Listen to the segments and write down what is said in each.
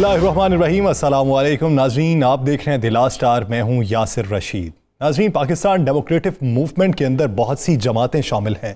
बिस्मिल्लाहिर्रहमानिर्रहीम, अस्सलाम वालेकुम नाज़रीन, आप देख रहे हैं द लास्ट आवर। मैं हूं यासिर रशीद। नाज़रीन, पाकिस्तान डेमोक्रेटिक मूवमेंट के अंदर बहुत सी जमातें शामिल हैं।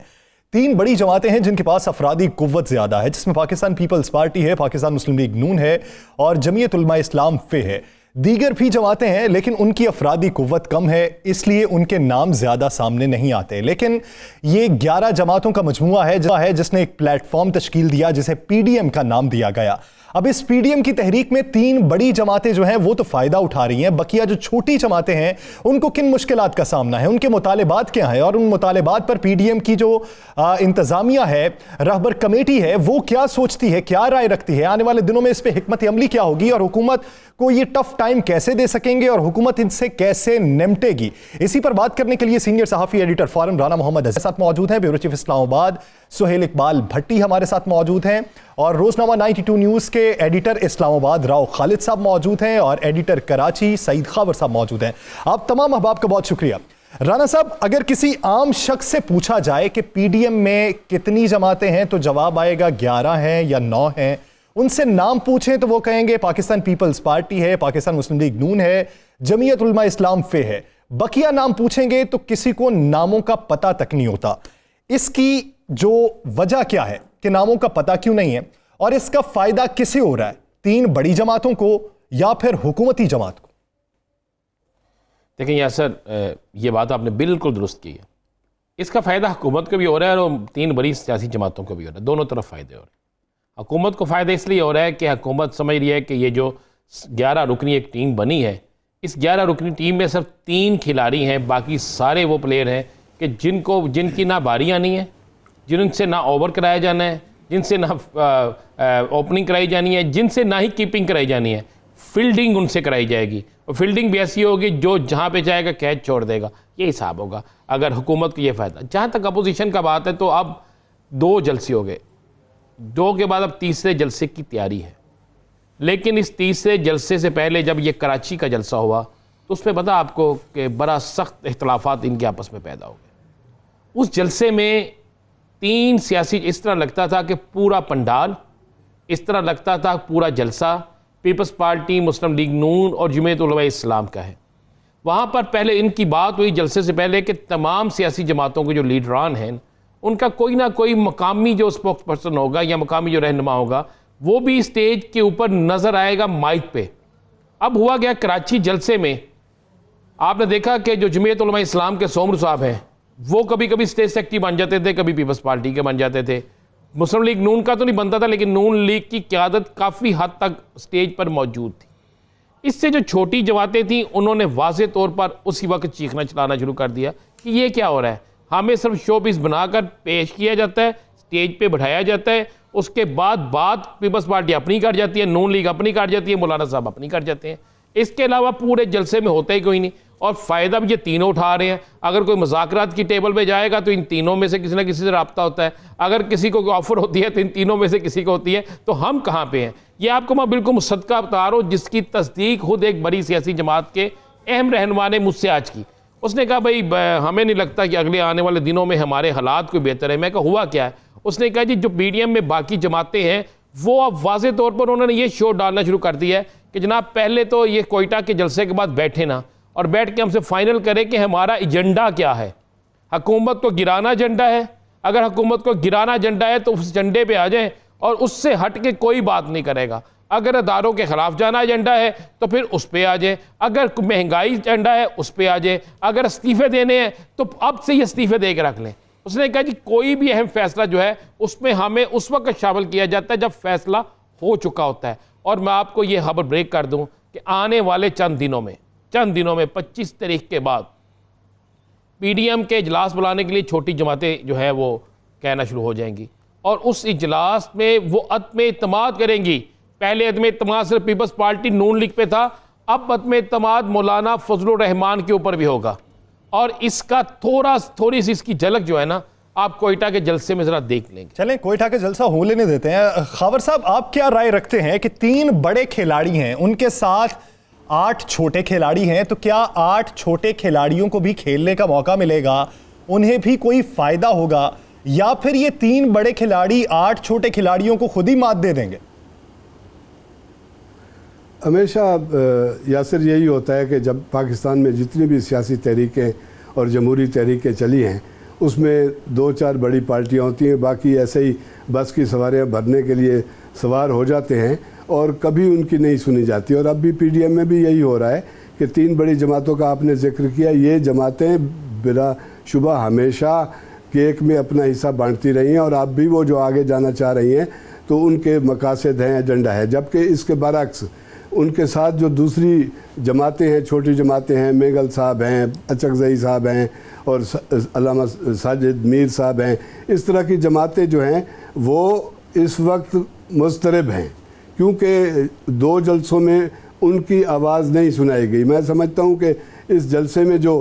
3 बड़ी जमातें हैं जिनके पास अफरादी कुव्वत ज़्यादा है, जिसमें पाकिस्तान पीपल्स पार्टी है, पाकिस्तान मुस्लिम लीग नून है और जमीयत उलमा इस्लाम फे है। दीगर भी जमातें हैं लेकिन उनकी अफरादी कुव्वत कम है, इसलिए उनके नाम ज़्यादा सामने नहीं आते। लेकिन ये 11 जमातों का मजमुआ है जिसने एक प्लेटफॉर्म तश्कील दिया जिसे PDM का नाम दिया गया। अब इस PDM की तहरीक में 3 बड़ी जमातें जो हैं वो तो फ़ायदा उठा रही हैं, बकिया जो छोटी जमातें हैं उनको किन मुश्किलात का सामना है, उनके मुतालिबात क्या हैं और उन मुतालिबात पर PDM की जो इंतज़ामिया है, रहबर कमेटी है, वो क्या सोचती है, क्या राय रखती है, आने वाले दिनों में इस पर हिकमत अमली क्या होगी और हुकूमत को ये टफ टाइम कैसे दे सकेंगे और हुकूमत इनसे कैसे निपटेगी। इसी पर बात करने के लिए सीनियर सहाफ़ी एडिटर फॉरम राना मोहम्मद हज़रत साथ मौजूद हैं, ब्यूरो चीफ इस्लामाबाद सुहेल इकबाल भट्टी हमारे साथ मौजूद हैं और रोजनामा 92 न्यूज़ के एडिटर इस्लामाबाद राव खालिद साहब मौजूद हैं और एडिटर कराची सईद खावर साहब मौजूद हैं। आप तमाम अहबाब का बहुत शुक्रिया। राना साहब, अगर किसी आम शख्स से पूछा जाए कि PDM में कितनी जमातें हैं तो जवाब आएगा 11 हैं या 9 हैं। उनसे नाम पूछें तो वो कहेंगे पाकिस्तान पीपल्स पार्टी है, पाकिस्तान मुस्लिम लीग नून है, जमीयत उलमा इस्लाम फे है। बकिया नाम पूछेंगे तो किसी को नामों का पता तक नहीं होता। इसकी जो वजह क्या है कि नामों का पता क्यों नहीं है और इसका फायदा किसे हो रहा है, 3 बड़ी जमातों को या फिर हुकूमती जमात को? देखिए यासर, ये बात आपने बिल्कुल दुरुस्त की है। इसका फ़ायदा हुकूमत को भी हो रहा है और 3 बड़ी सियासी जमातों को भी हो रहा है, दोनों तरफ फ़ायदे हो रहे हैं। हुकूमत को फ़ायदा इसलिए हो रहा है कि हुकूमत समझ रही है कि ये जो 11 रुकनी एक टीम बनी है, इस 11 रुकनी टीम में सिर्फ 3 खिलाड़ी हैं, बाकी सारे वो प्लेयर हैं कि जिनकी ना बारियाँ नहीं है, जिनसे ना ओवर कराया जाना है, जिनसे ना ओपनिंग कराई जानी है, जिनसे ना ही कीपिंग कराई जानी है। फील्डिंग उनसे कराई जाएगी और फील्डिंग भी ऐसी होगी जो जहाँ पे जाएगा कैच छोड़ देगा। ये हिसाब होगा अगर हुकूमत को ये फ़ायदा। जहाँ तक अपोजिशन का बात है तो अब 2 जलसे हो गए, 2 के बाद अब तीसरे जलसे की तैयारी है। लेकिन इस तीसरे जलसे से पहले जब ये कराची का जलसा हुआ तो उस पर पता आपको कि बड़ा सख्त इख्तलाफात इनके आपस में पैदा हो गए। उस जलसे में 3 सियासी, इस तरह लगता था कि पूरा पंडाल, इस तरह लगता था पूरा जलसा पीपल्स पार्टी, मुस्लिम लीग नून और जमीयत उलमा इस्लाम का है। वहाँ पर पहले इनकी बात हुई जलसे से पहले कि तमाम सियासी जमातों के जो लीडरान हैं उनका कोई ना कोई मकामी जो स्पोक्स पर्सन होगा या मकामी जो रहनुमा होगा वो भी स्टेज के ऊपर नज़र आएगा माइक पे। अब हुआ गया कराची जलसे में, आपने देखा कि जो जमीयत उलमा इस्लाम के सोमरू साहब हैं वो कभी कभी स्टेज सेक्रेटरी बन जाते थे, कभी पीपल्स पार्टी के बन जाते थे। मुस्लिम लीग नून का तो नहीं बनता था, लेकिन नून लीग की क़यादत काफ़ी हद तक स्टेज पर मौजूद थी। इससे जो छोटी जमातें थीं उन्होंने वाज़े तौर पर उसी वक्त चीखना चलाना शुरू कर दिया कि ये क्या हो रहा है, हमें सिर्फ शो पीस बनाकर पेश किया जाता है, स्टेज पे बिठाया जाता है, उसके बाद बात पीपल्स पार्टी अपनी कर जाती है, नून लीग अपनी कर जाती है, मौलाना साहब अपनी कर जाते हैं। इसके अलावा पूरे जलसे में होता ही कोई नहीं और फ़ायदा भी ये तीनों उठा रहे हैं। अगर कोई मुज़ाकरात की टेबल पे जाएगा तो इन तीनों में से किसी ना किसी से रब्ता होता है, अगर किसी को ऑफ़र होती है तो इन तीनों में से किसी को होती है। तो हम कहाँ पे हैं, ये आपको मैं बिल्कुल मुसद्दक़ा बता रहा हूँ, जिसकी तस्दीक खुद एक बड़ी सियासी जमात के अहम रहनुमा ने मुझसे आज की। उसने कहा भाई हमें नहीं लगता कि अगले आने वाले दिनों में हमारे हालात कोई बेहतर है। मैं कहा हुआ क्या है? उसने कहा जी जो PDM में बाकी जमातें हैं वो अब वाज़े तौर पर उन्होंने ये शो डालना शुरू कर दिया है कि जनाब पहले तो ये कोयटा के जलसे के बाद बैठे ना और बैठ के हमसे फाइनल करें कि हमारा एजेंडा क्या है। हुकूमत को गिराना एजेंडा है, अगर हुकूमत को गिराना एजेंडा है तो उस एजेंडे पे आ जाएं और उससे हट के कोई बात नहीं करेगा। अगर अदारों के ख़िलाफ़ जाना एजेंडा है तो फिर उस पर आ जाए, अगर महंगाई एजेंडा है उस पर आ जाए, अगर इस्तीफ़े देने हैं तो अब से ही इस्तीफ़े दे के रख लें। उसने कहा जी कोई भी अहम फैसला जो है उसमें हमें उस वक्त शामिल किया जाता है जब फैसला हो चुका होता है। और मैं आपको ये खबर ब्रेक कर दूं कि आने वाले चंद दिनों में 25 तारीख के बाद PDM के इजलास बुलाने के लिए छोटी जमातें जो है वो कहना शुरू हो जाएंगी और उस इजलास में वो अदम एतमाद करेंगी। पहले अदम एतमाद सिर्फ पीपल्स पार्टी नून लीग पे था, अब अदम एतमाद मौलाना फजलुर रहमान के ऊपर भी होगा। और इसका थोड़ी सी इसकी झलक जो है ना आप कोयटा के जलसे में जरा देख लेंगे। चलें कोयटा के जलसा हो लेने देते हैं। खावर साहब, आप क्या राय रखते हैं कि 3 बड़े खिलाड़ी हैं, उनके साथ 8 छोटे खिलाड़ी हैं, तो क्या 8 छोटे खिलाड़ियों को भी खेलने का मौका मिलेगा, उन्हें भी कोई फायदा होगा, या फिर ये 3 बड़े खिलाड़ी 8 छोटे खिलाड़ियों को खुद ही मात दे देंगे? हमेशा यासिर यही होता है कि जब पाकिस्तान में जितनी भी सियासी तहरीकें और जमहूरी तहरीकें चली हैं उसमें 2-4 बड़ी पार्टियां होती हैं, बाकी ऐसे ही बस की सवारियां भरने के लिए सवार हो जाते हैं और कभी उनकी नहीं सुनी जाती। और अब भी PDM में भी यही हो रहा है कि 3 बड़ी जमातों का आपने जिक्र किया, ये जमातें बिला शुबा हमेशा केक में अपना हिस्सा बांटती रही हैं और अब भी वो जो आगे जाना चाह रही हैं तो उनके मकासद हैं, एजेंडा है। जबकि इसके बरक्स उनके साथ जो दूसरी जमातें हैं, छोटी जमातें हैं, मेगल साहब हैं, अचकज़ई साहब हैं और अल्लामा साजिद मीर साहब हैं, इस तरह की जमातें जो हैं वो इस वक्त मुस्तरब हैं क्योंकि 2 जलसों में उनकी आवाज़ नहीं सुनाई गई। मैं समझता हूँ कि इस जलसे में जो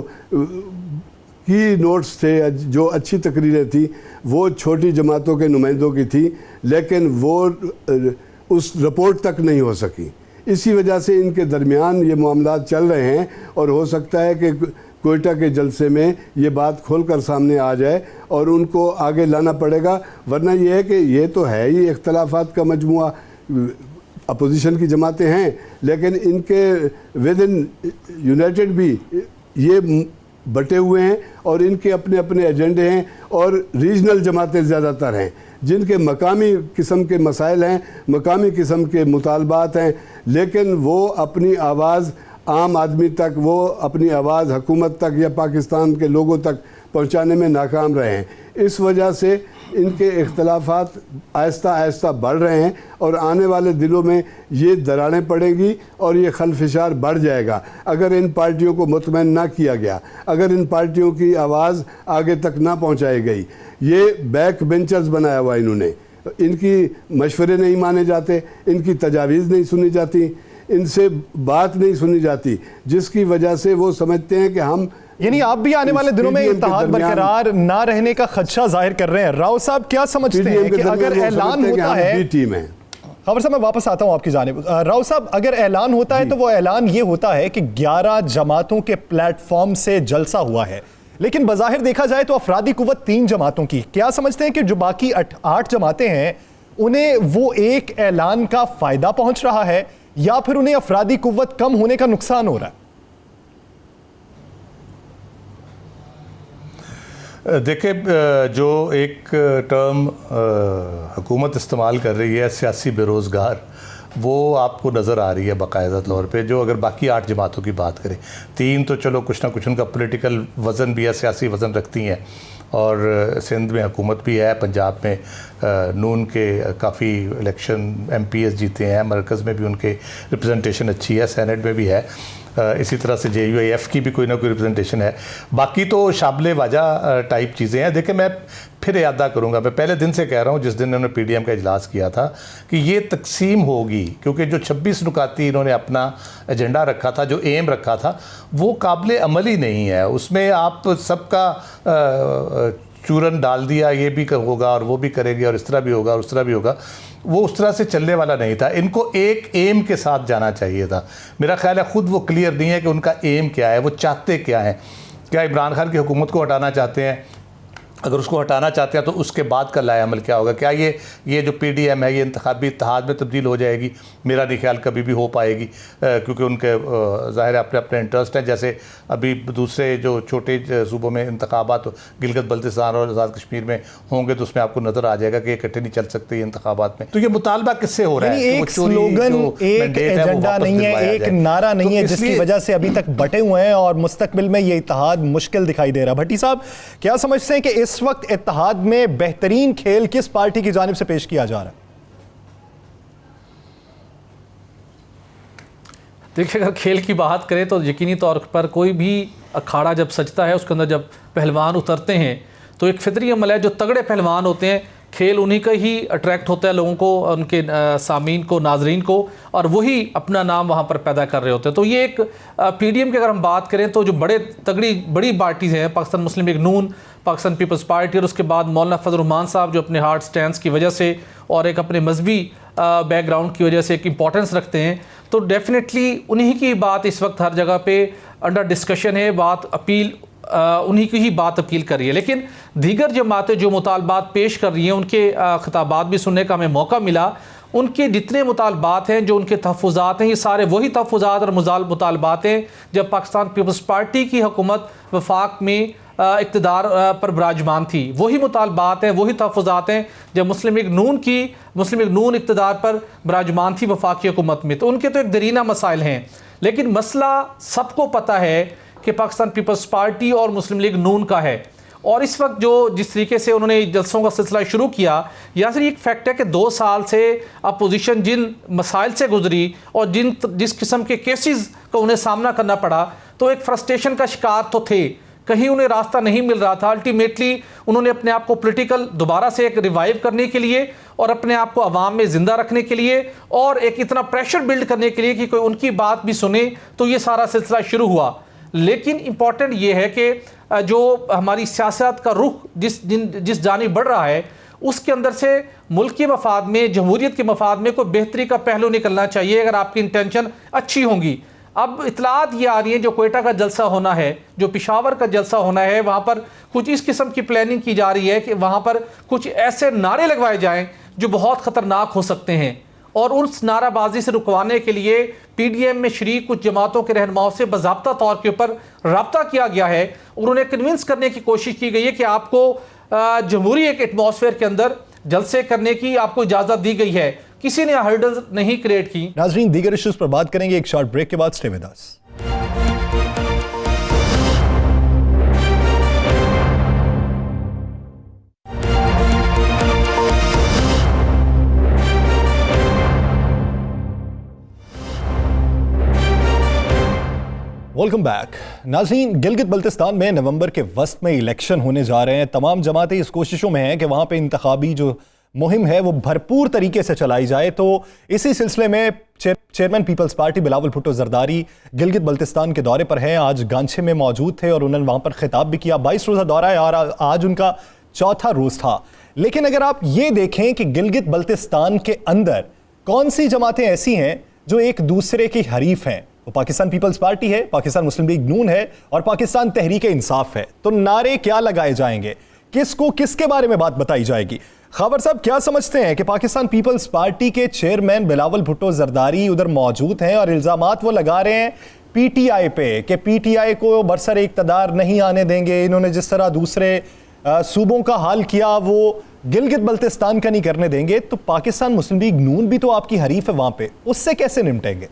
की नोट्स थे, जो अच्छी तकरीरें थी, वो छोटी जमातों के नुमाइंदों की थी, लेकिन वो उस रिपोर्ट तक नहीं हो सकी। इसी वजह से इनके दरमियान ये मामला चल रहे हैं और हो सकता है कि कोयटा के जलसे में ये बात खोलकर सामने आ जाए और उनको आगे लाना पड़ेगा। वरना ये है कि ये तो है ही इख्तलाफात का मजमुआ, अपोजिशन की जमातें हैं, लेकिन इनके विद इन यूनाइटेड भी ये बटे हुए हैं और इनके अपने अपने एजेंडे हैं और रीजनल जमातें ज़्यादातर हैं जिनके मकामी किस्म के मसाइल हैं, मकामी किस्म के मुतालबात हैं, लेकिन वो अपनी आवाज़ आम आदमी तक, वो अपनी आवाज़ हुकूमत तक या पाकिस्तान के लोगों तक पहुंचाने में नाकाम रहे हैं। इस वजह से इनके इख्तलाफात आहिस्ता आहिस्ता बढ़ रहे हैं और आने वाले दिनों में ये दरारें पड़ेंगी और ये खलफिशार बढ़ जाएगा अगर इन पार्टियों को मुतमईन ना किया गया, अगर इन पार्टियों की आवाज़ आगे तक ना पहुंचाई गई। ये बैक बेंचर्स बनाया हुआ इन्होंने, इनकी मशवरे नहीं माने जाते, इनकी तजावीज़ नहीं सुनी जाती, इनसे बात नहीं सुनी जाती, जिसकी वजह से वो समझते हैं कि हम, यानी आप भी आने वाले दिनों में इत्तेहाद बरकरार ना रहने का खदशा जाहिर कर रहे हैं। राव साहब क्या समझते हैं कि अगर ऐलान होता है, बी टीम है। खबर साहब मैं वापस आता हूं आपकी जानिब। राव साहब, अगर ऐलान होता है तो वो ऐलान ये होता है कि 11 जमातों के प्लेटफॉर्म से जलसा हुआ है, लेकिन बज़ाहिर देखा जाए तो अफरादी कुव्वत 3 जमातों की। क्या समझते हैं कि जो बाकी 8 जमातें हैं उन्हें वो एक ऐलान का फायदा पहुंच रहा है या फिर उन्हें अफरादी कुव्वत कम होने का नुकसान हो रहा है? देखिए, जो एक टर्म हुकूमत इस्तेमाल कर रही है सियासी बेरोज़गार, वो आपको नज़र आ रही है बाकायदा तौर पे। जो अगर बाकी 8 जमातों की बात करें, 3 तो चलो कुछ ना कुछ उनका पॉलिटिकल वज़न भी है, सियासी वज़न रखती हैं और सिंध में हुकूमत भी है, पंजाब में नून के काफ़ी इलेक्शन MPs जीते हैं, मरकज़ में भी उनके रिप्रेजेंटेशन अच्छी है, सेनेट में भी है, इसी तरह से JUIF की भी कोई ना कोई रिप्रेजेंटेशन है। बाकी तो शाबले वाजा टाइप चीज़ें हैं। देखिए, मैं फिर यादा करूँगा, मैं पहले दिन से कह रहा हूँ जिस दिन उन्होंने PDM का इजलास किया था कि ये तकसीम होगी, क्योंकि जो 26 नुकाती इन्होंने अपना एजेंडा रखा था, जो एम रखा था, वो काबिल अमल ही नहीं है। उसमें आप सबका चूरन डाल दिया, ये भी होगा और वो भी करेंगे और इस तरह भी होगा और उस तरह भी होगा, वो उस तरह से चलने वाला नहीं था। इनको एक एम के साथ जाना चाहिए था। मेरा ख्याल है ख़ुद वो क्लियर नहीं है कि उनका एम क्या है, वो चाहते क्या हैं। क्या इमरान खान की हुकूमत को हटाना चाहते हैं? अगर उसको हटाना चाहते हैं तो उसके बाद का लाएअमल क्या होगा? क्या ये जो PDM है ये इंतखाबी इत्तेहाद में तब्दील हो जाएगी? मेरा नहीं ख्याल कभी भी हो पाएगी, क्योंकि उनके ज़ाहिर अपने अपने इंटरेस्ट हैं। जैसे अभी दूसरे जो छोटे सूबों में इंतखाबात गिलगित बल्तिस्तान और आज़ाद कश्मीर में होंगे तो उसमें आपको नज़र आ जाएगा कि इकट्ठे नहीं चल सकते ये इंतखाबात में। तो ये मुतालबा किससे हो रहा है? एक स्लोगन, एक एजेंडा नहीं है, एक नारा नहीं है, जिसकी वजह से अभी तक बटे हुए हैं और मुस्तकबिल में ये इत्तेहाद मुश्किल दिखाई दे रहा है। भट्टी साहब, क्या समझते हैं कि इस वक्त इत्तेहाद में बेहतरीन खेल किस पार्टी की जानिब से पेश किया जा रहा है? देखिए, अगर खेल की बात करें तो यकीनी तौर पर कोई भी अखाड़ा जब सजता है, उसके अंदर जब पहलवान उतरते हैं तो एक फितरी अमल है, जो तगड़े पहलवान होते हैं खेल उन्हीं का ही अट्रैक्ट होता है लोगों को, उनके सामीन को, नाजरीन को, और वही अपना नाम वहाँ पर पैदा कर रहे होते हैं। तो ये एक PDM की अगर हम बात करें तो जो बड़ी पार्टीज़ हैं, पाकिस्तान मुस्लिम लीग नून, पाकिस्तान पीपल्स पार्टी और उसके बाद मौलाना फजल रहमान साहब जो अपने हार्ड स्टैंड की वजह से और एक अपने मजहबी बैकग्राउंड की वजह से एक इंपॉर्टेंस रखते हैं, तो डेफिनेटली उन्हीं की बात इस वक्त हर जगह पे अंडर डिस्कशन है, बात अपील उन्हीं की ही बात अपील कर रही है। लेकिन दीगर जमातें जो मुतालबात पेश कर रही हैं उनके खिताबात भी सुनने का हमें मौका मिला, उनके जितने मुतालबात हैं, जो उनके तहफ़्फ़ुज़ात हैं, ये सारे वही तहफ़्फ़ुज़ात और मुतालबात हैं जब पाकिस्तान पीपल्स पार्टी की हुकूमत वफाक में इक़्तिदार पर विराजमान थी। वही मुतालबात हैं, वही तहफ़्फ़ुज़ात हैं जब मुस्लिम लीग नून इक़्तिदार पर विराजमान थी वफाकी हुकूमत में। तो उनके तो एक दरीना मसाइल हैं, लेकिन मसला सबको पता है कि पाकिस्तान पीपल्स पार्टी और मुस्लिम लीग नून का है। और इस वक्त जो जिस तरीके से उन्होंने जलसों का सिलसिला शुरू किया, या फिर एक फैक्ट है कि 2 साल से अपोजिशन जिन मसाइल से गुजरी और जिस किस्म के केसेस का उन्हें सामना करना पड़ा, तो एक फ्रस्ट्रेशन का शिकार तो थे, कहीं उन्हें रास्ता नहीं मिल रहा था। अल्टीमेटली उन्होंने अपने आप को पॉलिटिकल दोबारा से एक रिवाइव करने के लिए और अपने आप को आवाम में ज़िंदा रखने के लिए और एक इतना प्रेशर बिल्ड करने के लिए कि कोई उनकी बात भी सुने, तो ये सारा सिलसिला शुरू हुआ। लेकिन इम्पॉर्टेंट ये है कि जो हमारी सियासत का रुख जिस जानिब बढ़ रहा है, उसके अंदर से मुल्क के मफाद में, जमहूरियत के मफाद में कोई बेहतरी का पहलू निकलना चाहिए अगर आपकी इंटेंशन अच्छी होंगी। अब इतलात ये आ रही है, जो कोयटा का जलसा होना है, जो पेशावर का जलसा होना है, वहाँ पर कुछ इस किस्म की प्लानिंग की जा रही है कि वहाँ पर कुछ ऐसे नारे लगवाए जाएँ जो बहुत ख़तरनाक हो सकते हैं। और उस नाराबाजी से रुकवाने के लिए PDM में शरीक कुछ जमातों के रहनुमाओं से बाज़ाब्ता तौर के ऊपर रब्ता किया गया है और उन्हें कन्विंस करने की कोशिश की गई है कि आपको जमहूरी एक एटमॉस्फेयर के अंदर जलसे करने की आपको इजाज़त दी गई है, किसी ने हर्डल नहीं क्रिएट की। नाज़रीन, दीगर इश्यूज पर बात करेंगे एक शॉर्ट ब्रेक के बाद। Stay with us. Welcome back. नाज़रीन, गिलगित बल्तिस्तान में नवंबर के वस्त में इलेक्शन होने जा रहे हैं। तमाम जमातें इस कोशिशों में हैं कि वहाँ पे इंतखाबी जो मुहिम है वो भरपूर तरीके से चलाई जाए। तो इसी सिलसिले में चेयरमैन पीपल्स पार्टी बिलावल भुट्टो जरदारी गिलगित बल्तिस्तान के दौरे पर हैं। आज गांछे में मौजूद थे और उन्होंने वहाँ पर खिताब भी किया। 22 रोज़ा दौरा है और आज उनका 4था रोज़ था। लेकिन अगर आप ये देखें कि गिलगित बल्तिस्तान के अंदर कौन सी जमातें ऐसी हैं जो एक दूसरे की हरीफ हैं, वो पाकिस्तान पीपल्स पार्टी है, पाकिस्तान मुस्लिम लीग नून है और पाकिस्तान तहरीक इंसाफ है। तो नारे क्या लगाए जाएंगे, किसको किसके बारे में बात बताई जाएगी? खबर साहब क्या समझते हैं कि पाकिस्तान पीपल्स पार्टी के चेयरमैन बिलावल भुट्टो जरदारी उधर मौजूद हैं और इल्जामात वो लगा रहे हैं PTI पे कि PTI को बरसर इक़्तिदार नहीं आने देंगे। इन्होंने जिस तरह दूसरे सूबों का हाल किया वो गिलगित बल्तिस्तान का नहीं करने देंगे। तो पाकिस्तान मुस्लिम लीग नून भी तो आपकी हरीफ है वहाँ पे, उससे कैसे निपटेंगे?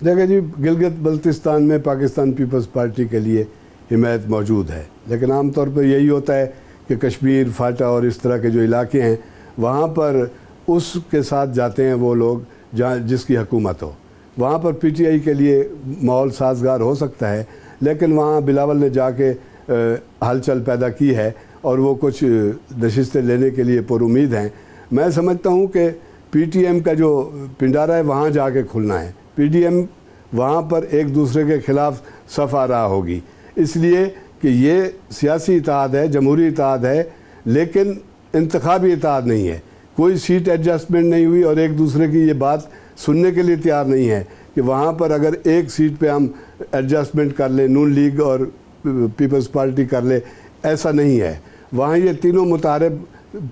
देखिए जी, गिलगित बल्तिस्तान में पाकिस्तान पीपल्स पार्टी के लिए हिमायत मौजूद है, लेकिन आमतौर पर यही होता है कि कश्मीर, फाटा और इस तरह के जो इलाके हैं वहाँ पर उसके साथ जाते हैं वो लोग जहाँ जिसकी हुकूमत हो। वहाँ पर PTI के लिए माहौल साजगार हो सकता है, लेकिन वहाँ बिलावल ने जाके हलचल पैदा की है और वो कुछ नशिस्तें लेने के लिए पुरुमीद हैं। मैं समझता हूँ कि PTM का जो पिंडारा है वहाँ जाके खुलना है। PDM वहाँ पर एक दूसरे के ख़िलाफ़ सफ़ आ रहा होगी, इसलिए कि ये सियासी इत्तेहाद है, जमहूरी इत्तेहाद है, लेकिन इंतखाबी इत्तेहाद नहीं है। कोई सीट एडजस्टमेंट नहीं हुई और एक दूसरे की ये बात सुनने के लिए तैयार नहीं है कि वहाँ पर अगर एक सीट पे हम एडजस्टमेंट कर ले, नून लीग और पीपल्स पार्टी कर ले, ऐसा नहीं है। वहाँ ये तीनों मुतारिब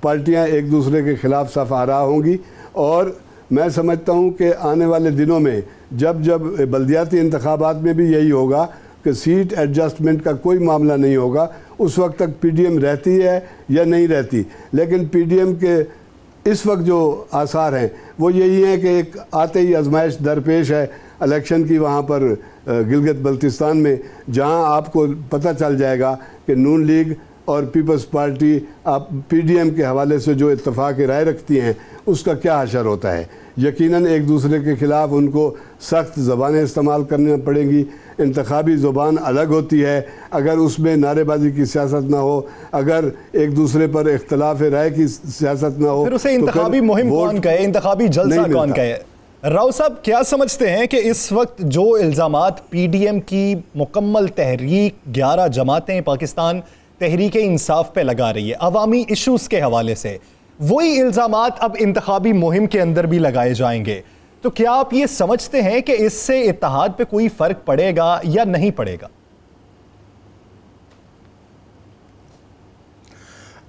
पार्टियाँ एक दूसरे के ख़िलाफ़ सफ़ आ रहा होंगी और मैं समझता हूँ कि आने वाले दिनों में जब बल्दियाती इंतखाबात में भी यही होगा कि सीट एडजस्टमेंट का कोई मामला नहीं होगा। उस वक्त तक PDM रहती है या नहीं रहती, लेकिन PDM के इस वक्त जो आसार हैं वो यही हैं कि एक आते ही आजमाइश दरपेश है इलेक्शन की वहाँ पर गिलगित बल्तिस्तान में, जहाँ आपको पता चल जाएगा कि नून लीग और पीपल्स पार्टी आप PDM के हवाले से जो इत्तफाक़ राय रखती हैं उसका क्या हशर होता है। यकीनन एक दूसरे के ख़िलाफ़ उनको सख्त ज़बानें इस्तेमाल करनी पड़ेंगी। इंतखाबी ज़ुबान अलग होती है, अगर उसमें नारेबाजी की सियासत ना हो, अगर एक दूसरे पर इख्तलाफ राय की सियासत ना हो, फिर उसे इंतखाबी मुहिम कौन कहे, इंतखाबी जलसा कौन कहे? राव साहब क्या समझते हैं कि इस वक्त जो इल्ज़ामात PDM की मुकम्मल तहरीक 11 जमातें पाकिस्तान तहरीक इंसाफ पे लगा रही है अवामी इश्यूज़ के हवाले से, वही इल्ज़ामात अब इंतखाबी मुहिम के अंदर भी लगाए जाएंगे, तो क्या आप ये समझते हैं कि इससे इत्तेहाद पे कोई फ़र्क पड़ेगा या नहीं पड़ेगा?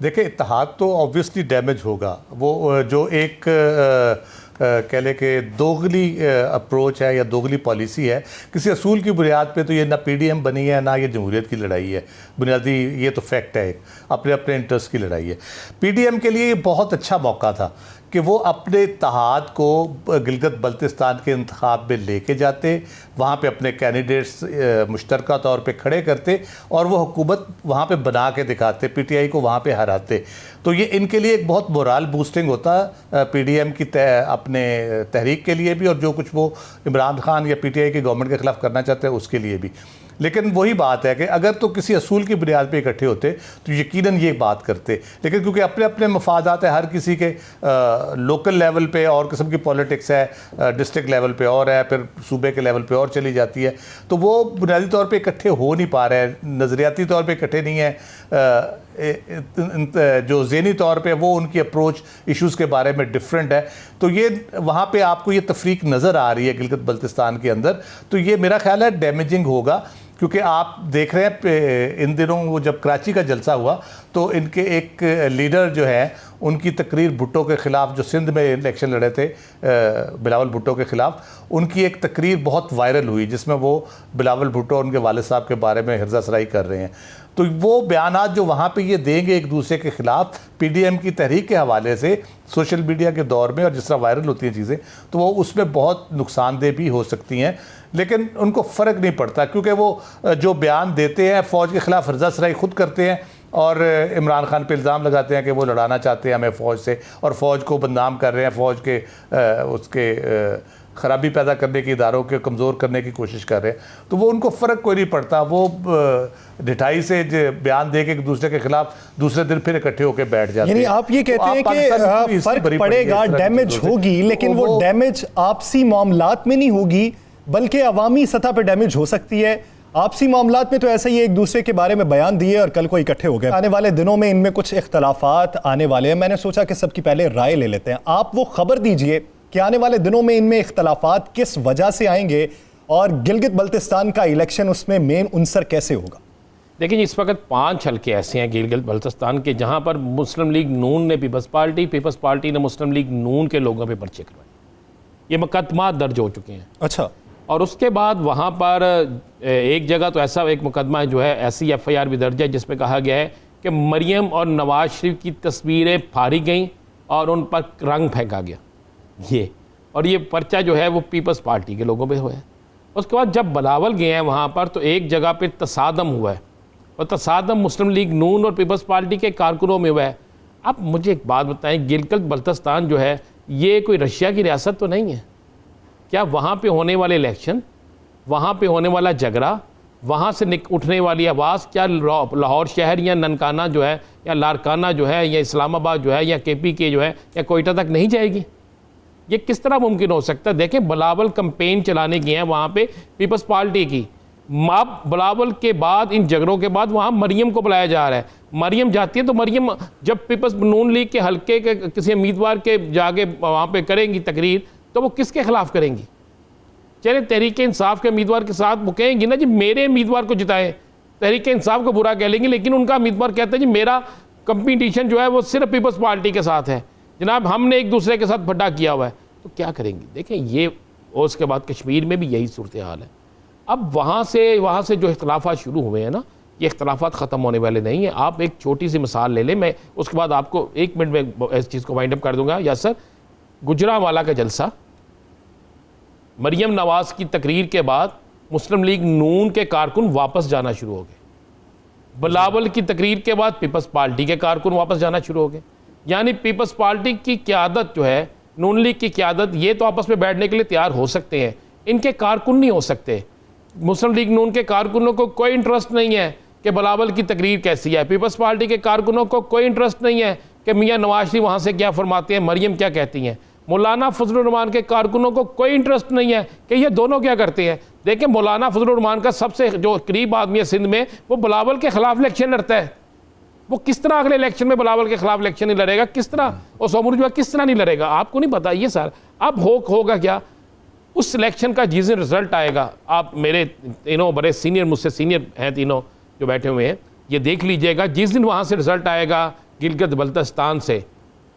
देखिए, इत्तेहाद तो ऑब्वियसली डैमेज होगा। वो जो एक कह लें कि दोगली अप्रोच है या दोगली पॉलिसी है, किसी असूल की बुनियाद पे तो ये ना पीडीएम बनी है ना ये जमहूरियत की लड़ाई है। बुनियादी ये तो फैक्ट है, अपने अपने इंटरेस्ट की लड़ाई है। पीडीएम के लिए ये बहुत अच्छा मौका था कि वो अपने इत्तेहाद को गिलगित बल्तिस्तान के इंतखाब में लेके जाते, वहाँ पे अपने कैंडिडेट्स मुश्तरका तौर पे खड़े करते और वो हुकूमत वहाँ पे बना के दिखाते, पीटीआई को वहाँ पे हराते। तो ये इनके लिए एक बहुत मोराल बूस्टिंग होता पीडीएम की अपने तहरीक के लिए भी, और जो कुछ वो इमरान खान या पीटीआई की गवर्नमेंट के ख़िलाफ़ करना चाहते हैं उसके लिए भी। लेकिन वही बात है कि अगर तो किसी असूल की बुनियाद पे इकट्ठे होते तो यकीनन ये बात करते, लेकिन क्योंकि अपने अपने मफादात है, हर किसी के लोकल लेवल पे और किस्म की पॉलिटिक्स है, डिस्ट्रिक्ट लेवल पे और है, फिर सूबे के लेवल पे और चली जाती है, तो वो बुनियादी तौर पे इकट्ठे हो नहीं पा रहे हैं, नज़रियाती तौर पे इकट्ठे नहीं है। जो ज़हनी तौर पे वो उनकी अप्रोच इश्यूज़ के बारे में डिफरेंट है। तो ये वहाँ पे आपको ये तफरीक नज़र आ रही है गिलगित बल्तिस्तान के अंदर। तो ये मेरा ख्याल है डैमेजिंग होगा, क्योंकि आप देख रहे हैं इन दिनों वो जब कराची का जलसा हुआ तो इनके एक लीडर जो है उनकी तकरीर भुट्टो के ख़िलाफ़, जो सिंध में इलेक्शन लड़े थे बिलावल भुट्टो के ख़िलाफ़, उनकी एक तकरीर बहुत वायरल हुई जिसमें वो बिलावल भुट्टो और उनके वालिद साहब के बारे में हिर्जा सराई कर रहे हैं। तो वो बयानात जो वहाँ पे ये देंगे एक दूसरे के ख़िलाफ़ पीडीएम की तहरीक के हवाले से सोशल मीडिया के दौर में, और जिस तरह वायरल होती हैं चीज़ें, तो वो उसमें बहुत नुकसानदेह भी हो सकती हैं। लेकिन उनको फ़र्क नहीं पड़ता, क्योंकि वो जो बयान देते हैं फ़ौज के ख़िलाफ़ हिर्जा सराई खुद करते हैं और इमरान खान पे इल्ज़ाम लगाते हैं कि वो लड़ाना चाहते हैं हमें फ़ौज से, और फ़ौज को बदनाम कर रहे हैं, फ़ौज के उसके ख़राबी पैदा करने की, इदारों के कमज़ोर करने की कोशिश कर रहे हैं। तो वो उनको फ़र्क कोई नहीं पड़ता, वो ढिठाई से बयान दे के एक दूसरे के खिलाफ दूसरे दिन फिर इकट्ठे होकर बैठ जाते हैं। यानी आप ये कहते हैं कि फ़र्क पड़ेगा, डैमेज होगी, लेकिन वो डैमेज आपसी मामलात में नहीं होगी बल्कि अवामी सतह पर डैमेज हो सकती है। आपसी मामलात में तो ऐसा ही एक दूसरे के बारे में बयान दिए और कल को इकट्ठे हो गए। आने वाले दिनों में इनमें कुछ इख्तलाफात आने वाले हैं। मैंने सोचा कि सबकी पहले राय ले लेते हैं। आप वो खबर दीजिए कि आने वाले दिनों में इनमें इख्तलाफात किस वजह से आएंगे और गिलगित बल्तिस्तान का इलेक्शन उसमें मेन उनसर कैसे होगा। देखिए, इस वक्त 5 हल्के ऐसे हैं गिलगित बल्तिस्तान के जहाँ पर मुस्लिम लीग नून ने पीपल्स पार्टी ने मुस्लिम लीग नून के लोगों पर पर्चे करवाए। ये मुकदमा दर्ज हो चुके हैं। अच्छा। और उसके बाद वहाँ पर एक जगह तो ऐसा एक मुकदमा जो है, ऐसी FIR भी दर्ज है जिसमें कहा गया है कि मरियम और नवाज शरीफ की तस्वीरें फाड़ी गईं और उन पर रंग फेंका गया। ये पर्चा जो है वो पीपल्स पार्टी के लोगों पे हुआ है। उसके बाद जब बिलावल गए हैं वहाँ पर तो एक जगह पे तसादम हुआ है, और तसादम मुस्लिम लीग नून और पीपल्स पार्टी के कारकुनों में हुआ है। अब मुझे एक बात बताएं, गिलगित बल्तिस्तान जो है ये कोई रशिया की रियासत तो नहीं है? क्या वहाँ पे होने वाले इलेक्शन, वहाँ पे होने वाला झगड़ा, वहाँ से उठने वाली आवाज़ क्या लाहौर शहर या ननकाना जो है या लारकाना जो है या इस्लामाबाद जो है या KPK जो है या कोयटा तक नहीं जाएगी? ये किस तरह मुमकिन हो सकता है? देखें, बिलावल कंपेन चलाने की है वहाँ पे पीपल्स पार्टी की। अब बिलावल के बाद, इन झगड़ों के बाद वहाँ मरियम को बुलाया जा रहा है। मरियम जाती है तो मरियम जब पीपल्स नून लीग के हल्के के किसी उम्मीदवार के जाके वहाँ पे करेंगी तकरीर, तो वो किसके खिलाफ करेंगी? चले तहरीक इंसाफ के उम्मीदवार के साथ वो कहेंगी ना जी मेरे उम्मीदवार को जिताएं, तहरीक इंसाफ को बुरा कह लेंगे, लेकिन उनका उम्मीदवार कहता है जी मेरा कंपटीशन जो है वो सिर्फ पीपल्स पार्टी के साथ है, जनाब हमने एक दूसरे के साथ फड्डा किया हुआ है। तो क्या करेंगी? देखें, ये और उसके बाद कश्मीर में भी यही सूरत हाल है। अब वहाँ से जो इख्तलाफात शुरू हुए हैं ना, ये इख्तलाफात ख़त्म होने वाले नहीं हैं। आप एक छोटी सी मिसाल ले लें, मैं उसके बाद आपको 1 मिनट में इस चीज़ को वाइंड अप कर दूंगा। यासर, गुजरांवाला का जलसा, मरियम नवाज की तकरीर के बाद मुस्लिम लीग नून के कारकुन वापस जाना शुरू हो गए। बिलावल की तकरीर के बाद पीपल्स पार्टी के कारकुन वापस जाना शुरू हो गए। यानी पीपल्स पार्टी की क़यादत जो है, नून लीग की क़यादत, ये तो आपस में बैठने के लिए तैयार हो सकते हैं, इनके कारकुन नहीं हो सकते। मुस्लिम लीग नून के कारकुनों को कोई इंटरेस्ट नहीं है कि बिलावल की तकरीर कैसी है। पीपल्स पार्टी के कारकुनों को कोई इंटरेस्ट नहीं है कि मियाँ नवाज शरीफ वहाँ से क्या फरमाते हैं, मरियम क्या कहती हैं। मौलाना फजलुर रहमान के कारकुनों को कोई इंटरेस्ट नहीं है कि ये दोनों क्या करते हैं। देखिए, मौलाना फजलुर रहमान का सबसे जो करीब आदमी है सिंध में, वो बिलावल के खिलाफ इलेक्शन लड़ता है। वो किस तरह अगले इलेक्शन में बिलावल के खिलाफ इलेक्शन नहीं लड़ेगा? किस तरह? और सोमर जो है किस तरह नहीं लड़ेगा? आपको नहीं पता ये सर। अब होगा क्या? उस इलेक्शन का जिस दिन रिजल्ट आएगा, आप मेरे तीनों बड़े सीनियर, मुझसे सीनियर हैं तीनों जो बैठे हुए हैं, ये देख लीजिएगा, जिस दिन वहाँ से रिजल्ट आएगा गिलगित बल्तिस्तान से,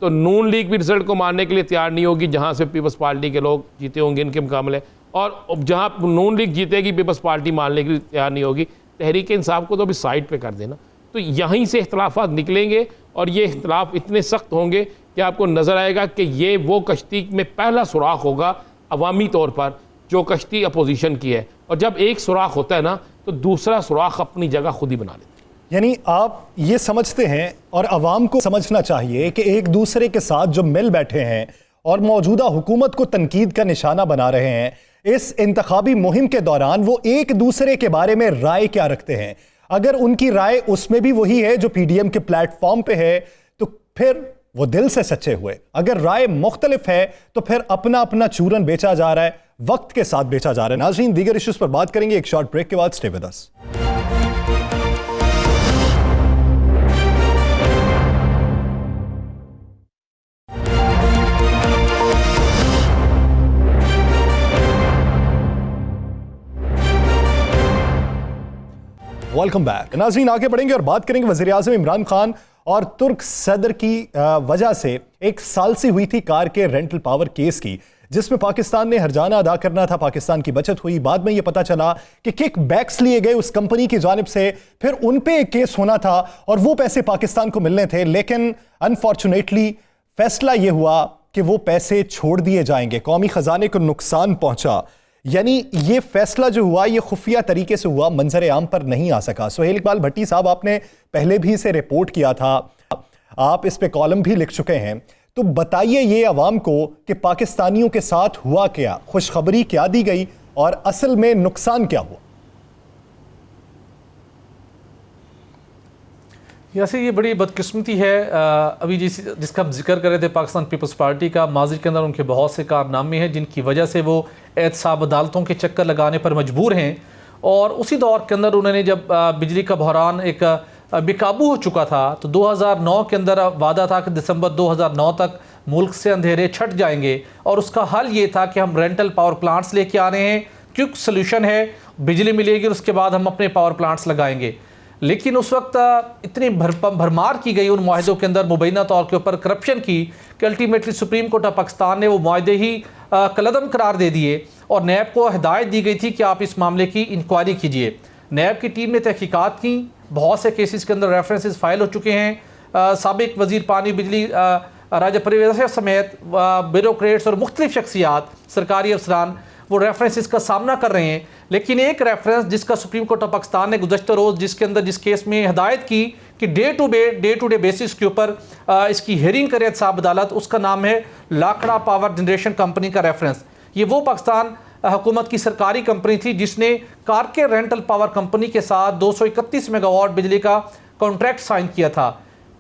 तो नून लीग भी रिजल्ट को मानने के लिए तैयार नहीं होगी जहाँ से पीपल्स पार्टी के लोग जीते होंगे इनके मुकाबले, और जहाँ नून लीग जीतेगी पीपल्स पार्टी मानने के लिए तैयार नहीं होगी। तहरीक इंसाफ को तो अभी साइड पे कर देना। तो यहीं से इख्तलाफात निकलेंगे और ये इख्तलाफ इतने सख्त होंगे कि आपको नज़र आएगा कि ये वो कश्ती में पहला सुराख होगा अवामी तौर पर जो कश्ती अपोजिशन की है, और जब एक सुराख होता है ना तो दूसरा सुराख अपनी जगह खुद ही बना लेता है। यानी आप ये समझते हैं और अवाम को समझना चाहिए कि एक दूसरे के साथ जो मिल बैठे हैं और मौजूदा हुकूमत को तनकीद का निशाना बना रहे हैं, इस इंतखाबी मुहिम के दौरान वो एक दूसरे के बारे में राय क्या रखते हैं। अगर उनकी राय उसमें भी वही है जो पीडीएम के प्लेटफॉर्म पे है तो फिर वो दिल से सच्चे हुए। अगर राय मुख्तलिफ है तो फिर अपना अपना चूरन बेचा जा रहा है, वक्त के साथ बेचा जा रहा है। नाज़रीन, दीगर इश्यूज पर बात करेंगे एक शॉर्ट ब्रेक के बाद। Stay with us. Welcome back. नाज़रीन, आगे बढ़ेंगे और बात करेंगे वज़ीर-ए-आज़म इमरान खान और तुर्क सदर की वजह से एक साल से हुई थी कार के रेंटल पावर केस की, जिसमें पाकिस्तान ने हर्जाना अदा करना था, पाकिस्तान की बचत हुई। बाद में यह पता चला कि किक बैक्स लिए गए उस कंपनी की जानिब से, फिर उन पे एक केस होना था और वो पैसे पाकिस्तान को मिलने थे, लेकिन अनफॉर्चुनेटली फैसला यह हुआ कि वो पैसे छोड़ दिए जाएंगे, कौमी खजाने को नुकसान पहुंचा। यानी ये फैसला जो हुआ ये खुफिया तरीके से हुआ, मंजर आम पर नहीं आ सका। सुहेल इकबाल भट्टी साहब, आपने पहले भी इसे रिपोर्ट किया था, आप इस पे कॉलम भी लिख चुके हैं, तो बताइए ये अवाम को कि पाकिस्तानियों के साथ हुआ क्या, खुशखबरी क्या दी गई और असल में नुकसान क्या हुआ। जैसे ये बड़ी बदकिस्मती है। अभी जिसका हम जिक्र कर रहे थे पाकिस्तान पीपल्स पार्टी का, माजी के अंदर उनके बहुत से कारनामे हैं जिनकी वजह से वो एहतसाब अदालतों के चक्कर लगाने पर मजबूर हैं। और उसी दौर के अंदर उन्होंने जब बिजली का बहरान एक बेकाबू हो चुका था तो 2009 के अंदर वादा था कि दिसंबर 2009 तक मुल्क से अंधेरे छट जाएंगे, और उसका हल ये था कि हम रेंटल पावर प्लांट्स लेके आ रहे हैं, क्विक सोल्यूशन है, बिजली मिलेगी और उसके बाद हम अपने पावर प्लांट्स लगाएंगे। लेकिन उस वक्त इतनी भरमार की गई उन मुआहदों के अंदर मुबैना तौर के ऊपर करप्शन की कि ultimately supreme court of Pakistan ने वो मुआहदे ही कलअदम करार दे दिए और नैब को हिदायत दी गई थी कि आप इस मामले की इंक्वायरी कीजिए। नैब की टीम ने तहकीकात की, बहुत से केसेस के अंदर रेफरेंसेस फाइल हो चुके हैं। साबिक वजीर पानी बिजली राजा परवेज़ समेत ब्यूरोक्रेट्स और मुख्तलिफ शख्सियात, सरकारी अफसरान वो रेफरेंसेस का सामना कर रहे हैं। लेकिन एक रेफरेंस जिसका सुप्रीम कोर्ट ऑफ पाकिस्तान ने गुज़श्ता रोज़ जिस केस में हिदायत की कि डे टू डे बेसिस के ऊपर इसकी हेयरिंग करे एहतसाब अदालत, उसका नाम है लाखड़ा पावर जनरेशन कंपनी का रेफरेंस। ये वो पाकिस्तान हुकूमत की सरकारी कंपनी थी जिसने कारके रेंटल पावर कंपनी के साथ 231 मेगावाट बिजली का कॉन्ट्रैक्ट साइन किया था।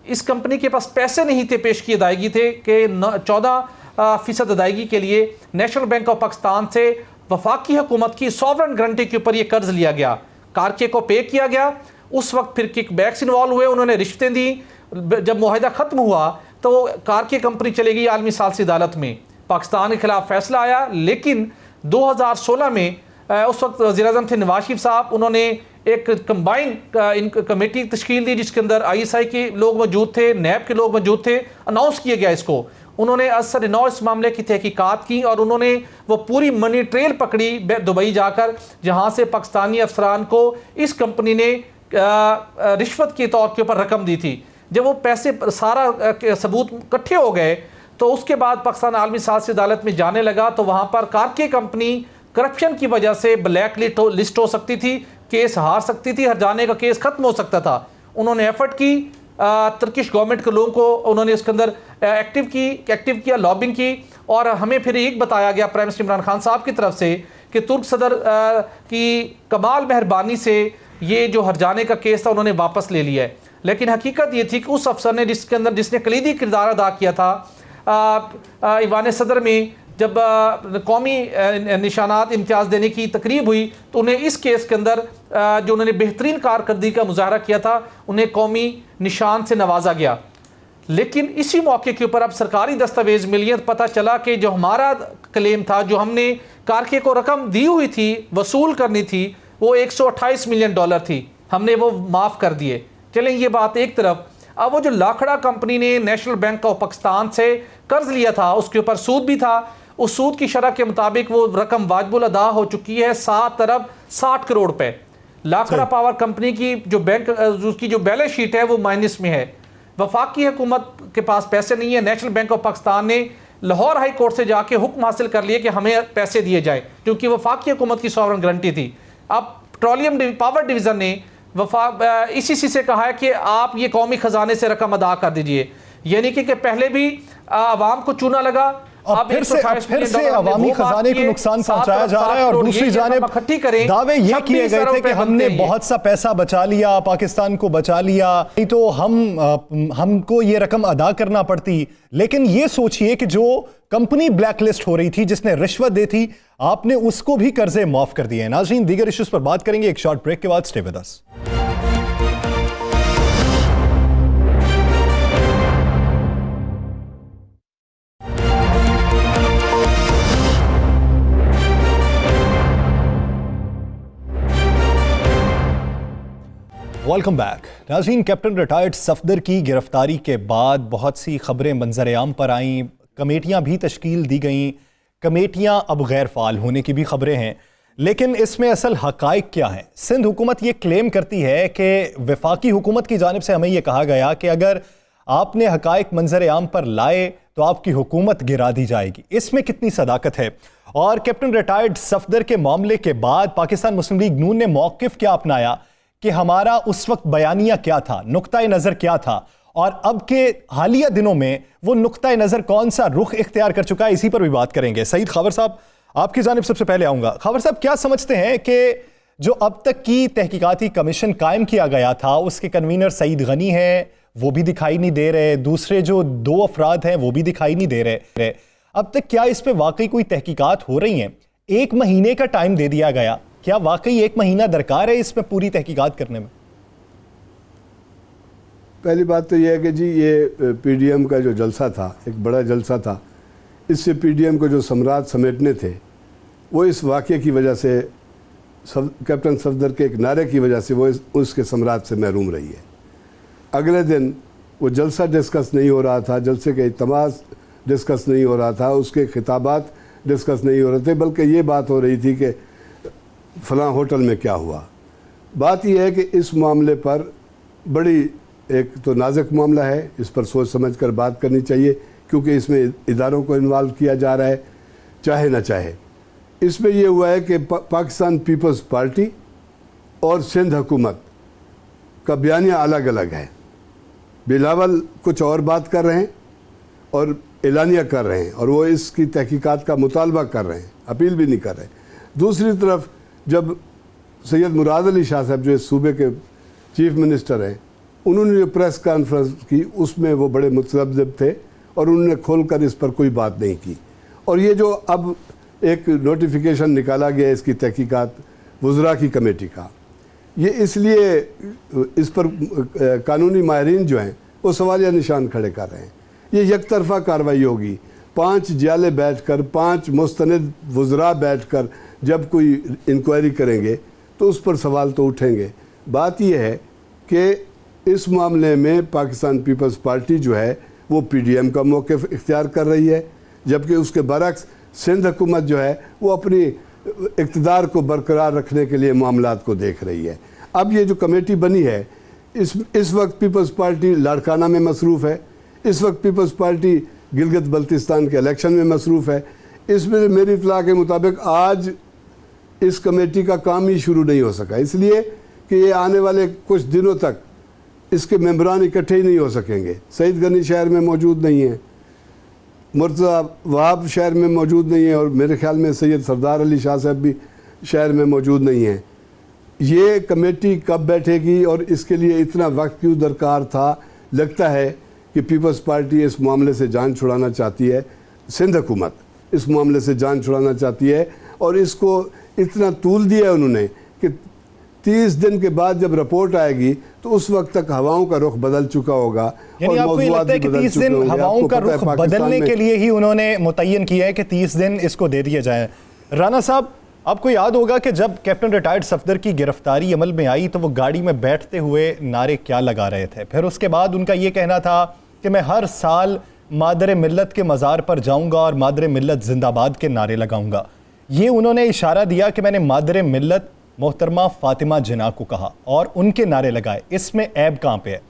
इस कंपनी के पास पैसे नहीं थे पेश की अदायगी थे कि 14% अदायगी के लिए नेशनल बैंक ऑफ पाकिस्तान से वफाकी हुकूमत की सॉवरन गारंटी के ऊपर यह कर्ज लिया गया, कारके को पे किया गया। उस वक्त फिर किक बैक्स इन्वॉल्व हुए, उन्होंने रिश्वतें दी। जब मुआहिदा ख़त्म हुआ तो कारके कंपनी चली गई आलमी सालसी अदालत में, पाकिस्तान के खिलाफ फैसला आया। लेकिन 2016 में उस वक्त वज़ीर-ए-आज़म थे नवाज शरीफ साहब, उन्होंने एक कंबाइन कमेटी तश्कील दी जिसके अंदर ISI के लोग मौजूद थे, नैब के लोग मौजूद थे। अनाउंस किया गया इसको, उन्होंने असर नौ इस मामले की तहकीकात की और उन्होंने वो पूरी मनी ट्रेल पकड़ी दुबई जाकर, जहाँ से पाकिस्तानी अफसरान को इस कंपनी ने रिश्वत के तौर के ऊपर रकम दी थी। जब वो पैसे सारा सबूत इकट्ठे हो गए तो उसके बाद पाकिस्तान आलमी सालसी अदालत में जाने लगा तो वहाँ पर कारके कंपनी करप्शन की वजह से ब्लैक लिस्ट हो सकती थी, केस हार सकती थी, हर जाने का केस ख़त्म हो सकता था। उन्होंने एफर्ट की, तुर्किश गवर्नमेंट के लोगों को उन्होंने इसके अंदर एक्टिव किया, लॉबिंग की। और हमें फिर एक बताया गया प्राइम मिनिस्टर इमरान खान साहब की तरफ से कि तुर्क सदर की कमाल मेहरबानी से ये जो हरजाने का केस था उन्होंने वापस ले लिया है। लेकिन हकीकत ये थी कि उस अफसर ने जिसने कलीदी किरदार अदा किया था ईवान सदर में, जब कौमी निशानात इम्तियाज़ देने की तकरीब हुई तो उन्हें इस केस के अंदर जो उन्होंने बेहतरीन कारकर्दगी का मुजाहरा किया था उन्हें कौमी निशान से नवाजा गया। लेकिन इसी मौके के ऊपर अब सरकारी दस्तावेज मिली है, पता चला कि जो हमारा क्लेम था, जो हमने कारके को रकम दी हुई थी वसूल करनी थी, वो $128 मिलियन थी, हमने वो माफ़ कर दिए। चलें ये बात एक तरफ। अब वो जो लाखड़ा कंपनी ने नेशनल बैंक ऑफ पाकिस्तान से कर्ज लिया था, उसके ऊपर सूद भी था, उस सूद की शरह के मुताबिक वो रकम वाजिबुल अदा हो चुकी है 7 अरब 60 करोड़ रुपए। लाखड़ा पावर कंपनी की जो बैंक उसकी जो बैलेंस शीट है वो माइनस में है। वफाकी हुकूमत के पास पैसे नहीं है। नेशनल बैंक ऑफ पाकिस्तान ने लाहौर हाई कोर्ट से जाके हुक्म हासिल कर लिए कि हमें पैसे दिए जाए, क्योंकि वफाकी हुकूमत की सॉवरन गारंटी थी। अब पेट्रोलियम पावर डिवीज़न ने ICC से कहा है कि आप ये कौमी खजाने से रकम अदा कर दीजिए, यानी कि पहले भी आवाम को चूना लगा, अब फिर से अवामी खजाने को नुकसान पहुंचाया जा रहा है। और दूसरी जानिब दावे ये किए गए थे कि हमने बहुत सा पैसा बचा लिया, पाकिस्तान को बचा लिया, नहीं तो हमको ये रकम अदा करना पड़ती। लेकिन ये सोचिए कि जो कंपनी ब्लैकलिस्ट हो रही थी, जिसने रिश्वत दी थी, आपने उसको भी कर्जे माफ कर दिए। नाज़रीन, दीगर इश्यूज पर बात करेंगे एक शॉर्ट ब्रेक के बाद। Stay with us. Welcome back. नाज़रीन, कैप्टन रिटायर्ड सफदर की गिरफ्तारी के बाद बहुत सी खबरें मंजर-ए-आम पर आईं, कमेटियां भी तश्कील दी गईं, कमेटियां अब गैर फ़ाल होने की भी खबरें हैं। लेकिन इसमें असल हक़ाइक़ क्या हैं? सिंध हुकूमत ये क्लेम करती है कि वफाकी हुकूमत की जानिब से हमें यह कहा गया कि अगर आपने हक़ाइक़ मंजर-ए-आम पर लाए तो आपकी हुकूमत गिरा दी जाएगी। इसमें कितनी सदाकत है? और कैप्टन रिटायर्ड सफदर के मामले के बाद पाकिस्तान मुस्लिम लीग नून ने मौक़िफ़ क्या अपनाया कि हमारा उस वक्त बयानिया क्या था, नुक्ता नज़र क्या था, और अब के हालिया दिनों में वो नुक्ता नज़र कौन सा रुख इख्तियार कर चुका है, इसी पर भी बात करेंगे। सईद खावर साहब, आपकी जानिब सबसे पहले आऊँगा। खावर साहब, क्या समझते हैं कि जो अब तक की तहकीकाती कमीशन कायम किया गया था, उसके कन्वीनर सईद गनी हैं, वो भी दिखाई नहीं दे रहे, दूसरे जो 2 अफराद हैं वो भी दिखाई नहीं दे रहे, अब तक क्या इस पर वाकई कोई तहकीकात हो रही हैं? 1 महीने का टाइम दे दिया गया, क्या वाकई 1 महीना दरकार है इसमें पूरी तहकीकात करने में? पहली बात तो यह है कि जी ये PDM का जो जलसा था, एक बड़ा जलसा था, इससे PDM को जो सम्राट समेटने थे वो इस वाक़े की वजह से, कैप्टन सफदर के एक नारे की वजह से वो उसके सम्राट से महरूम रही है। अगले दिन वो जलसा डिस्कस नहीं हो रहा था, जलसे के इत्तमास डिस्कस नहीं हो रहा था, उसके खिताबात डिस्कस नहीं हो रहे थे, बल्कि ये बात हो रही थी कि फ़लाँ होटल में क्या हुआ। बात यह है कि इस मामले पर बड़ी एक तो नाजुक मामला है, इस पर सोच समझ कर बात करनी चाहिए, क्योंकि इसमें इदारों को इन्वॉल्व किया जा रहा है, चाहे ना चाहे। इसमें यह हुआ है कि पाकिस्तान पीपल्स पार्टी और सिंध हुकूमत का बयानिया अलग अलग है। बिलावल कुछ और बात कर रहे हैं और एलानिया कर रहे हैं, और वो इसकी तहकीकात का मुतालबा कर रहे हैं, अपील भी नहीं कर रहे। दूसरी तरफ जब सैयद मुराद अली शाह साहब जो इस सूबे के चीफ मिनिस्टर हैं, उन्होंने जो प्रेस कॉन्फ्रेंस की उसमें वो बड़े मुतज़ब्ज़िब थे और उन्होंने खोलकर इस पर कोई बात नहीं की। और ये जो अब एक नोटिफिकेशन निकाला गया है इसकी तहकीकात वज़रा की कमेटी का, ये इसलिए इस पर कानूनी माहिरीन जो हैं वो सवालिया निशान खड़े कर रहे हैं। ये यकतरफा कार्रवाई होगी, 5 जियाले बैठकर, 5 मुस्तनद वज़रा बैठकर जब कोई इंक्वायरी करेंगे तो उस पर सवाल तो उठेंगे। बात यह है कि इस मामले में पाकिस्तान पीपल्स पार्टी जो है वो PDM का मौक़िफ़ इख्तियार कर रही है, जबकि उसके बरक्स सिंध हुकूमत जो है वो अपनी इक़्तिदार को बरकरार रखने के लिए मामलात को देख रही है। अब ये जो कमेटी बनी है, इस वक्त पीपल्स पार्टी लाड़काना में मसरूफ़ है, इस वक्त पीपल्स पार्टी गिलगित बल्तिस्तान के इलेक्शन में मसरूफ़ है। इसमें मेरी इत्तला के मुताबिक आज इस कमेटी का काम ही शुरू नहीं हो सका, इसलिए कि ये आने वाले कुछ दिनों तक इसके मेंबरान इकट्ठे ही नहीं हो सकेंगे। सईद गनी शहर में मौजूद नहीं है, मुर्तज़ा वहाब शहर में मौजूद नहीं है, और मेरे ख्याल में सैयद सरदार अली शाह साहब भी शहर में मौजूद नहीं है। ये कमेटी कब बैठेगी और इसके लिए इतना वक्त क्यों दरकार था? लगता है कि पीपल्स पार्टी इस मामले से जान छुड़ाना चाहती है, सिंध हुकूमत इस मामले से जान छुड़ाना चाहती है, और इसको इतना तूल दिया है उन्होंने कि 30 दिन के बाद जब रिपोर्ट आएगी तो उस वक्त तक हवाओं का रुख बदल चुका होगा। यानी आपको ये लगता है कि 30 दिन हवाओं का रुख बदलने के लिए ही उन्होंने मुतय्यन किया है कि 30 दिन इसको दे दिए जाए? राना साहब, आपको याद होगा कि जब कैप्टन रिटायर्ड सफदर की गिरफ्तारी अमल में आई तो वो गाड़ी में बैठते हुए नारे क्या लगा रहे थे। फिर उसके बाद उनका ये कहना था कि मैं हर साल मादर मिल्लत के मज़ार पर जाऊंगा और मादर मिल्लत जिंदाबाद के नारे लगाऊंगा। ये उन्होंने इशारा दिया कि मैंने मादर मिल्लत मोहतरमा फातिमा जिन्ना को कहा और उनके नारे लगाए, इसमें ऐब कहाँ पे है।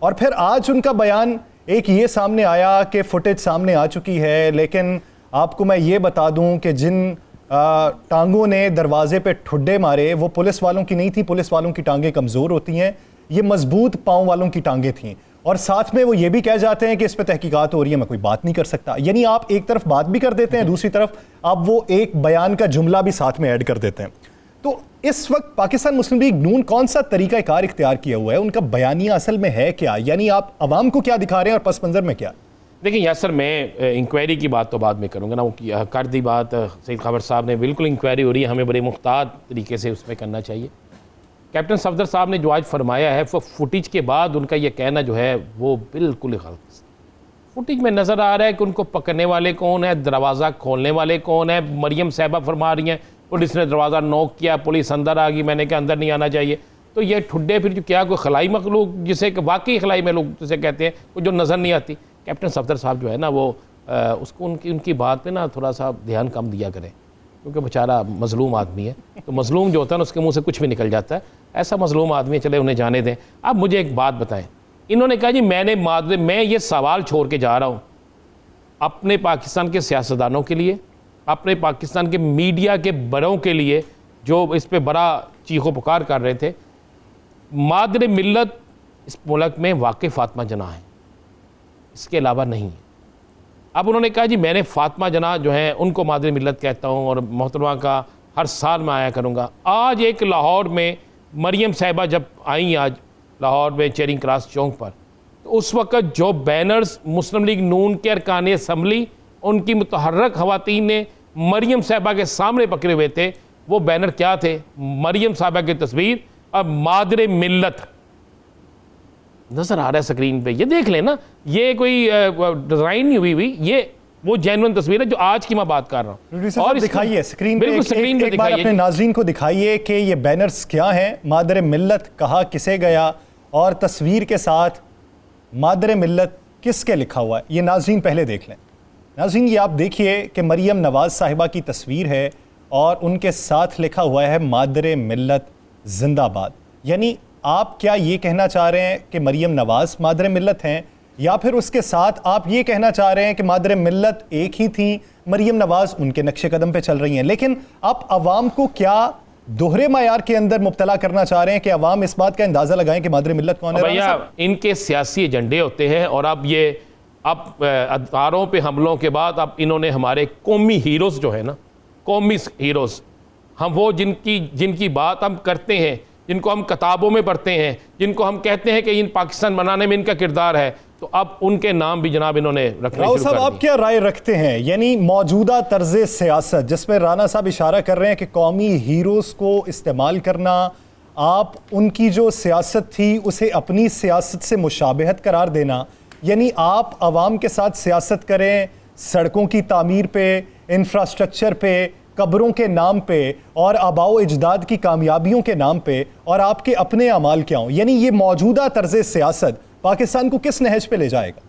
और फिर आज उनका बयान एक ये सामने आया कि फुटेज सामने आ चुकी है, लेकिन आपको मैं ये बता दूं कि जिन टांगों ने दरवाजे पे ठुड्डे मारे वो पुलिस वालों की नहीं थी। पुलिस वालों की टांगें कमज़ोर होती हैं, ये मजबूत पाँव वालों की टांगें थीं। और साथ में वो ये भी कह जाते हैं कि इस पे तहकीकात हो रही है, मैं कोई बात नहीं कर सकता। यानी आप एक तरफ बात भी कर देते हैं, दूसरी तरफ आप वो एक बयान का जुमला भी साथ में ऐड कर देते हैं। तो इस वक्त पाकिस्तान मुस्लिम लीग नून कौन सा तरीका कार इख्तियार किया हुआ है, उनका बयानिया असल में है क्या, यानी आप अवाम को क्या दिखा रहे हैं और पस मंजर में क्या? देखिए यासर, मैं इंक्वायरी की बात तो बाद में करूँगा ना, वो कर दी बात सईद खबर साहब ने, बिल्कुल इंक्वायरी हो रही है, हमें बड़े मुख्तात तरीके से उसमें करना चाहिए। कैप्टन सफदर साहब ने जो आज फरमाया है वो फुटेज के बाद उनका ये कहना जो है वो बिल्कुल गलत। फुटेज में नज़र आ रहा है कि उनको पकड़ने वाले कौन है, दरवाज़ा खोलने वाले कौन है। मरियम साहिबा फरमा रही हैं पुलिस ने दरवाज़ा नॉक किया, पुलिस अंदर आ गई, मैंने कहा अंदर नहीं आना चाहिए। तो ये ठुड्डे फिर जो क्या कोई खलाई मखलूक जिसे वाकई खलाई में लोग जिसे कहते हैं वो जो नज़र नहीं आती। कैप्टन सफदर साहब जो है ना वो उसको उनकी बात पे ना थोड़ा सा ध्यान कम दिया करें, क्योंकि बेचारा मजलूम आदमी है। तो मजलूम जो होता है ना उसके मुंह से कुछ भी निकल जाता है, ऐसा मजलूम आदमी है, चले उन्हें जाने दें। अब मुझे एक बात बताएं, इन्होंने कहा जी मैं ये सवाल छोड़ के जा रहा हूँ अपने पाकिस्तान के सियासतदानों के लिए, अपने पाकिस्तान के मीडिया के बड़ों के लिए जो इस पर बड़ा चीखो पुकार कर रहे थे। मादर मिल्लत इस मुल्क में वाकई फातिमा जिन्ना है, इसके अलावा नहीं है। अब उन्होंने कहा जी मैंने फातिमा जिन्ना जो है उनको मादर मिल्लत कहता हूँ और मोहतरमा का हर साल मैं आया करूँगा। आज एक लाहौर में मरियम साहिबा जब आई, आज लाहौर में चेरिंग क्रॉस चौक पर, तो उस वक़्त जो बैनर्स मुस्लिम लीग नून के अरकान असम्बली उनकी मुतहर्रक ख़वातीन ने मरियम साहिबा के सामने पकड़े हुए थे, वो बैनर क्या थे? मरियम साहिबा की तस्वीर और मादर मिल्लत नज़र आ रहा है स्क्रीन पे, ये देख लें ना, ये कोई डिज़ाइन नहीं हुई ये वो जेन्युइन तस्वीर है जो आज की मैं बात कर रहा हूँ। और दिखाइए स्क्रीन पे, बिल्कुल स्क्रीन पे एक बार अपने नाज़रीन को दिखाइए कि ये बैनर्स क्या हैं। मादर मिल्लत कहा किसे गया और तस्वीर के साथ मादर मिल्लत किसके लिखा हुआ है, ये नाज़रीन पहले देख लें। नाज़रीन ये आप देखिए कि मरियम नवाज़ साहिबा की तस्वीर है और उनके साथ लिखा हुआ है मादर मिल्लत जिंदाबाद। यानी आप क्या ये कहना चाह रहे हैं कि मरियम नवाज़ मादर मिल्लत हैं, या फिर उसके साथ आप ये कहना चाह रहे हैं कि मादर मिल्लत एक ही थी, मरियम नवाज़ उनके नक्शे कदम पे चल रही हैं? लेकिन आप अवाम को क्या दोहरे मायार के अंदर मुब्तला करना चाह रहे हैं कि अवाम इस बात का अंदाज़ा लगाएं कि मादर मिल्लत कौन है? भैया इनके सियासी एजेंडे होते हैं और अब अदारों पे हमलों के बाद अब इन्होंने हमारे कौमी हीरोज़ जो है ना, कौमी हीरोज़, हम वो जिनकी बात हम करते हैं, जिनको हम किताबों में पढ़ते हैं, जिनको हम कहते हैं कि इन पाकिस्तान बनाने में इनका किरदार है, तो अब उनके नाम भी जनाब इन्होंने रखने शुरू कर दिए। आप क्या राय रखते हैं, यानी मौजूदा तर्ज सियासत जिसमें राना साहब इशारा कर रहे हैं कि कौमी हीरोज़ को इस्तेमाल करना, आप उनकी जो सियासत थी उसे अपनी सियासत से मुशाबहत करार देना, यानी आप आवाम के साथ सियासत करें सड़कों की तामीर पे, इंफ्रास्ट्रक्चर पे, कब्रों के नाम पे और आबाओ इजदाद की कामयाबियों के नाम पे, और आपके अपने अमाल क्या हों, यानी ये मौजूदा तर्ज सियासत पाकिस्तान को किस नहज पे ले जाएगा?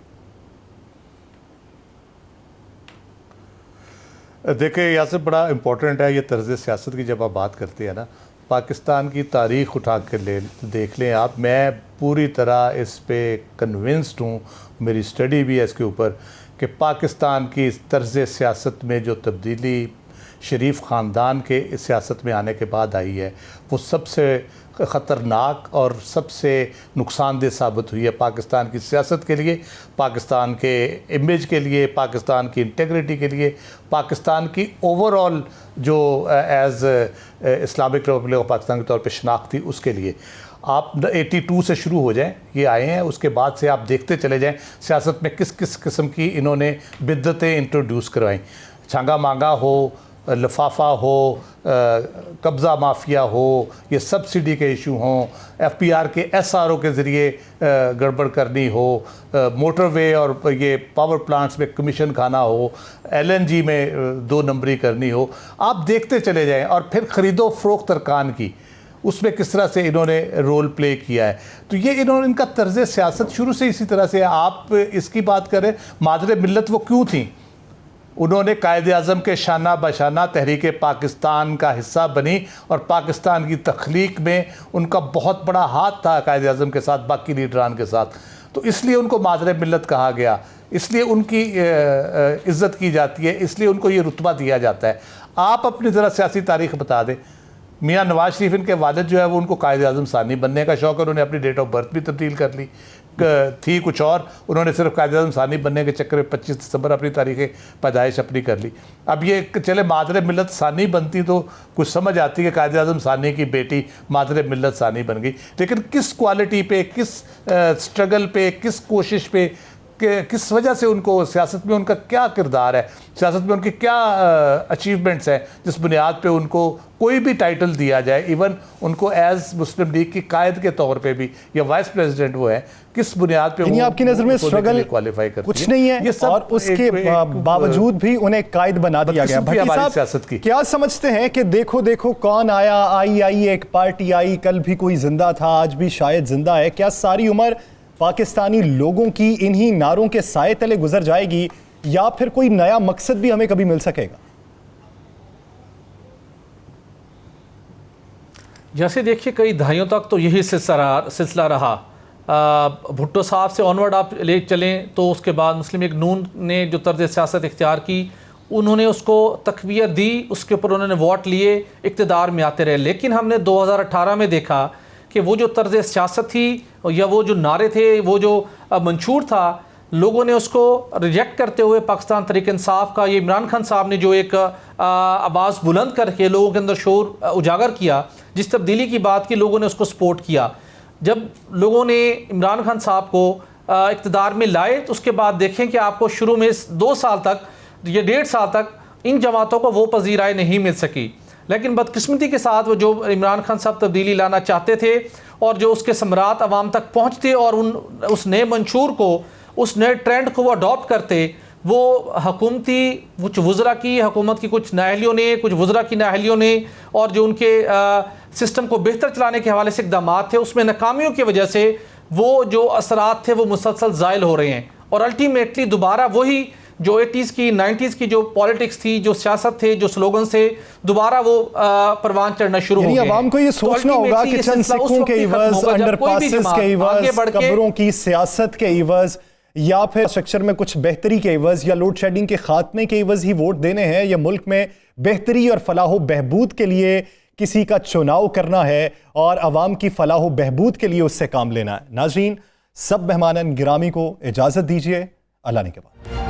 देखिए यासर, बड़ा इम्पोर्टेंट है ये तर्ज सियासत की। जब आप बात करते हैं ना, पाकिस्तान की तारीख़ उठा कर देख लें आप, मैं पूरी तरह इस पे कन्विंस्ड हूँ, मेरी स्टडी भी है इसके ऊपर, कि पाकिस्तान की इस तर्ज सियासत में जो तब्दीली शरीफ ख़ानदान के इस सियासत में आने के बाद आई है, वो सबसे ख़तरनाक और सबसे नुकसानदेह साबित हुई है पाकिस्तान की सियासत के लिए, पाकिस्तान के इमेज के लिए, पाकिस्तान की इंटेग्रिटी के लिए, पाकिस्तान की ओवरऑल जो as Islamic Republic of Pakistan के तौर पे शनाख्त थी उसके लिए। आप 82 से शुरू हो जाएं, ये आए हैं, उसके बाद से आप देखते चले जाएं सियासत में किस किस किस्म की इन्होंने बिद्दतें इंट्रोड्यूस करवाई, छांगा मांगा हो, लिफाफा हो, कब्ज़ा माफिया हो, ये सब्सिडी के इशू हों, FPR के SRO के ज़रिए गड़बड़ करनी हो, मोटरवे और ये पावर प्लांट्स में कमीशन खाना हो, LNG में 2 नंबरी करनी हो, आप देखते चले जाएं। और फिर ख़रीदो फ़रोख्त अरकान की, उसमें किस तरह से इन्होंने रोल प्ले किया है। तो ये इनका तर्ज़ सियासत शुरू से इसी तरह से। आप इसकी बात करें, मादरे मिल्लत वो क्यों थी? उन्होंने कायद-ए-आज़म के शाना बशाना तहरीक पाकिस्तान का हिस्सा बनी और पाकिस्तान की तख्लीक में उनका बहुत बड़ा हाथ था कायद-ए-आज़म के साथ, बाकी लीडरान के साथ। तो इसलिए उनको मादरे मिल्लत कहा गया, इसलिए उनकी इज़्ज़त की जाती है, इसलिए उनको ये रुतबा दिया जाता है। आप अपनी ज़रा सियासी तारीख़ बता दें। मियाँ नवाज शरीफ इनके वालिद जो है वो उनको कायद-ए-आज़म सानी बनने का शौक़ है, उन्होंने अपनी डेट ऑफ बर्थ भी तब्दील कर ली थी कुछ और, उन्होंने सिर्फ कायद-ए-आज़म सानी बनने के चक्कर में 25 दिसंबर अपनी तारीख़ पैदाइश अपनी कर ली। अब ये चले मादरे मिल्लत सानी बनती तो कुछ समझ आती है कि कायद-ए-आज़म सानी की बेटी मादरे मिल्लत सानी बन गई, लेकिन किस क्वालिटी पे, किस स्ट्रगल पे, किस कोशिश पे, किस वजह से उनको सियासत में उनका क्या किरदार है, सियासत में उनकी क्या अचीवमेंट्स हैं जिस बुनियाद पे उनको कोई भी टाइटल दिया जाए, इवन उनको एज मुस्लिम लीग की कायद के तौर पे भी या वाइस प्रेसिडेंट वो है, किस बुनियाद पे वो आपकी नज़र में स्ट्रगल क्वालिफाई करती कुछ नहीं है ये सब और उसके बावजूद भी उन्हें कायद बना दिया गया। भट्टी साहब, सियासत की क्या समझते हैं कि देखो देखो कौन आया, आई एक पार्टी आई, कल भी कोई जिंदा था, आज भी शायद जिंदा है, क्या सारी उम्र पाकिस्तानी लोगों की इन्हीं नारों के साए तले गुजर जाएगी या फिर कोई नया मकसद भी हमें कभी मिल सकेगा? जैसे देखिए कई दहाइयों तक तो यही सिलसिला रहा। भुट्टो साहब से ऑनवर्ड आप ले चलें तो उसके बाद मुस्लिम लीग नून ने जो तर्ज सियासत इख्तियार की, उन्होंने उसको तकवीयत दी, उसके ऊपर उन्होंने वोट लिए, इक़्तिदार में आते रहे। लेकिन हमने 2018 में देखा कि वो जो तर्ज सियासत थी या वो जो नारे थे, वो जो मंशूर था, लोगों ने उसको रिजेक्ट करते हुए पाकिस्तान तहरीक इंसाफ का, ये इमरान खान साहब ने जो एक आवाज़ बुलंद करके लोगों के अंदर शोर उजागर किया, जिस तब्दीली की बात की, लोगों ने उसको सपोर्ट किया। जब लोगों ने इमरान खान साहब को इक़्तिदार में लाए तो उसके बाद देखें कि आपको शुरू में 2 साल तक या 1.5 साल तक इन जमातों को वो पजीराई नहीं मिल सकी। लेकिन बदकिस्मती के साथ वो जो इमरान खान साहब तब्दीली लाना चाहते थे और जो उसके समरात अवाम तक पहुँचते और उस नए मंशूर को, उस नए ट्रेंड को वो अडॉप्ट करते, वो हुकूमती कुछ वज़रा की, हुकूमत की कुछ नाअहलियों ने, कुछ वज़रा की नाअहलियों ने और जो उनके सिस्टम को बेहतर चलाने के हवाले से इक़दाम थे, उसमें नाकामियों की वजह से वो जो असरात थे वो मुसलसल ज़ायल हो रहे हैं। और अल्टीमेटली दोबारा वही जो 80s की 90s की जो पॉलिटिक्स थी, जो सियासत थे, जो स्लोगन से दोबारा वो परवान चढ़ना शुरू हो गए। आवाम को ये सोचना होगा कि चंद सिक्कों के इवज़, अंडरपासेस के इवज़, कब्रों की सियासत के इवज़ या फिर स्ट्रक्चर में कुछ बेहतरी के इवज़ या लोड शेडिंग के खात्मे के इवज़ ही वोट देने हैं, या मुल्क में बेहतरी और फलाह बहबूद के लिए किसी का चुनाव करना है और अवाम की फलाह बहबूद के लिए उससे काम लेना है। नाज़रीन, सब मेहमान गिरामी को इजाज़त दीजिए। अल्लाह ने के बाद।